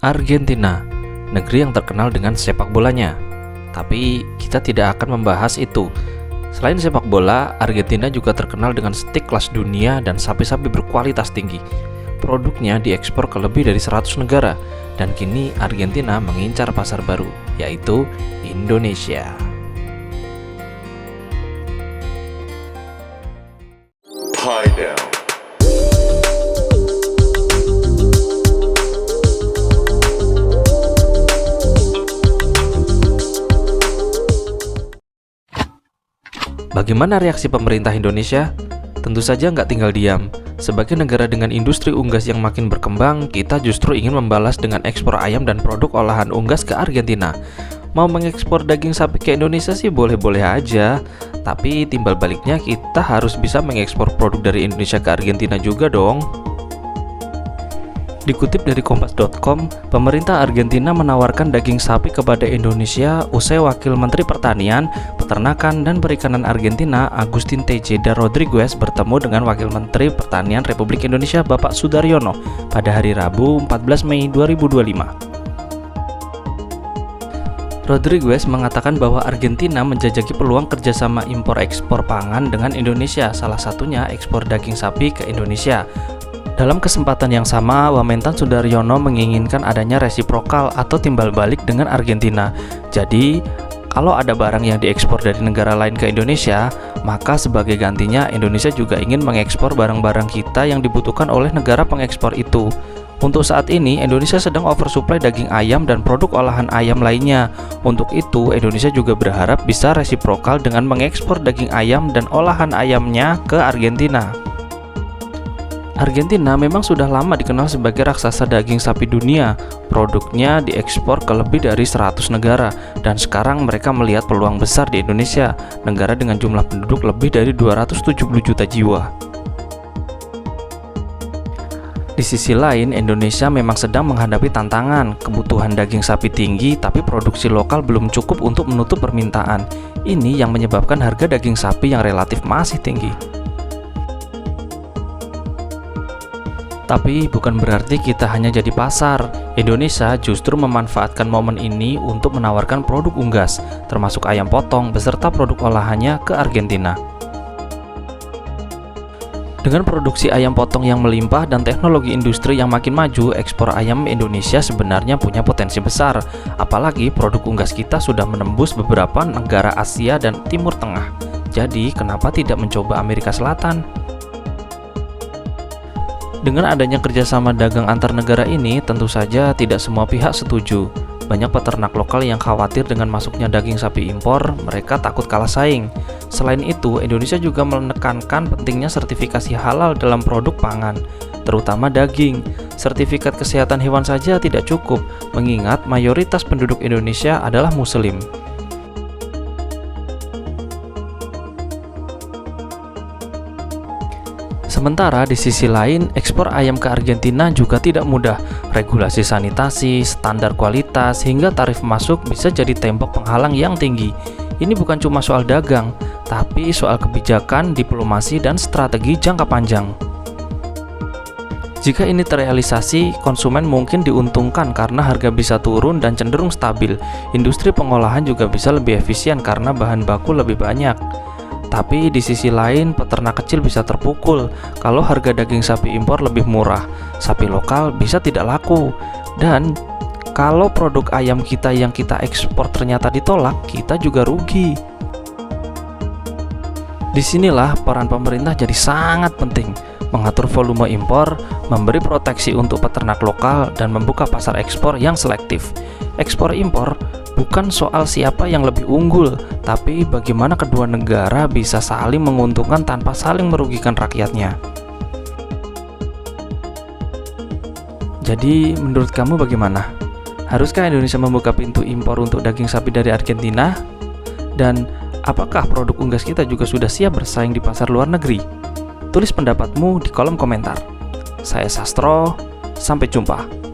Argentina, negeri yang terkenal dengan sepak bolanya. Tapi kita tidak akan membahas itu. Selain sepak bola, Argentina juga terkenal dengan steak kelas dunia dan sapi-sapi berkualitas tinggi. Produknya diekspor ke lebih dari 100 negara, dan kini Argentina mengincar pasar baru, yaitu Indonesia. Bagaimana reaksi pemerintah Indonesia? Tentu saja nggak tinggal diam. Sebagai negara dengan industri unggas yang makin berkembang, kita justru ingin membalas dengan ekspor ayam dan produk olahan unggas ke Argentina. Mau mengekspor daging sapi ke Indonesia sih boleh-boleh aja, tapi timbal baliknya kita harus bisa mengekspor produk dari Indonesia ke Argentina juga dong. Dikutip dari kompas.com, pemerintah Argentina menawarkan daging sapi kepada Indonesia usai Wakil Menteri Pertanian, Peternakan, dan Perikanan Argentina, Agustin Tejeda Rodriguez, bertemu dengan Wakil Menteri Pertanian Republik Indonesia, Bapak Sudaryono, pada hari Rabu 14 Mei 2025. Rodriguez mengatakan bahwa Argentina menjajaki peluang kerjasama impor-ekspor pangan dengan Indonesia, salah satunya ekspor daging sapi ke Indonesia. Dalam kesempatan yang sama, Wamentan Sudaryono menginginkan adanya resiprokal atau timbal balik dengan Argentina. Jadi, kalau ada barang yang diekspor dari negara lain ke Indonesia, maka sebagai gantinya Indonesia juga ingin mengekspor barang-barang kita yang dibutuhkan oleh negara pengekspor itu. Untuk saat ini, Indonesia sedang oversupply daging ayam dan produk olahan ayam lainnya. Untuk itu, Indonesia juga berharap bisa resiprokal dengan mengekspor daging ayam dan olahan ayamnya ke Argentina. Argentina memang sudah lama dikenal sebagai raksasa daging sapi dunia. Produknya diekspor ke lebih dari 100 negara, dan sekarang mereka melihat peluang besar di Indonesia, negara dengan jumlah penduduk lebih dari 270 juta jiwa. Di sisi lain, Indonesia memang sedang menghadapi tantangan. Kebutuhan daging sapi tinggi, tapi produksi lokal belum cukup untuk menutup permintaan. Ini yang menyebabkan harga daging sapi yang relatif masih tinggi. Tapi bukan berarti kita hanya jadi pasar. Indonesia justru memanfaatkan momen ini untuk menawarkan produk unggas, termasuk ayam potong beserta produk olahannya ke Argentina. Dengan produksi ayam potong yang melimpah dan teknologi industri yang makin maju, ekspor ayam Indonesia sebenarnya punya potensi besar. Apalagi produk unggas kita sudah menembus beberapa negara Asia dan Timur Tengah. Jadi, kenapa tidak mencoba Amerika Selatan? Dengan adanya kerjasama dagang antar negara ini, tentu saja tidak semua pihak setuju. Banyak peternak lokal yang khawatir dengan masuknya daging sapi impor, mereka takut kalah saing. Selain itu, Indonesia juga menekankan pentingnya sertifikasi halal dalam produk pangan, terutama daging. Sertifikat kesehatan hewan saja tidak cukup, mengingat mayoritas penduduk Indonesia adalah Muslim. Sementara di sisi lain, ekspor ayam ke Argentina juga tidak mudah. Regulasi sanitasi, standar kualitas, hingga tarif masuk bisa jadi tembok penghalang yang tinggi. Ini bukan cuma soal dagang, tapi soal kebijakan, diplomasi, dan strategi jangka panjang. Jika ini terrealisasi, konsumen mungkin diuntungkan karena harga bisa turun dan cenderung stabil. Industri pengolahan juga bisa lebih efisien karena bahan baku lebih banyak. Tapi di sisi lain, peternak kecil bisa terpukul kalau harga daging sapi impor lebih murah. Sapi lokal bisa tidak laku. Dan kalau produk ayam kita yang kita ekspor ternyata ditolak, kita juga rugi. Disinilah peran pemerintah jadi sangat penting. Mengatur volume impor, memberi proteksi untuk peternak lokal, dan membuka pasar ekspor yang selektif. Ekspor impor bukan soal siapa yang lebih unggul, tapi bagaimana kedua negara bisa saling menguntungkan tanpa saling merugikan rakyatnya. Jadi, menurut kamu bagaimana? Haruskah Indonesia membuka pintu impor untuk daging sapi dari Argentina? Dan apakah produk unggas kita juga sudah siap bersaing di pasar luar negeri? Tulis pendapatmu di kolom komentar. Saya Sastro, sampai jumpa.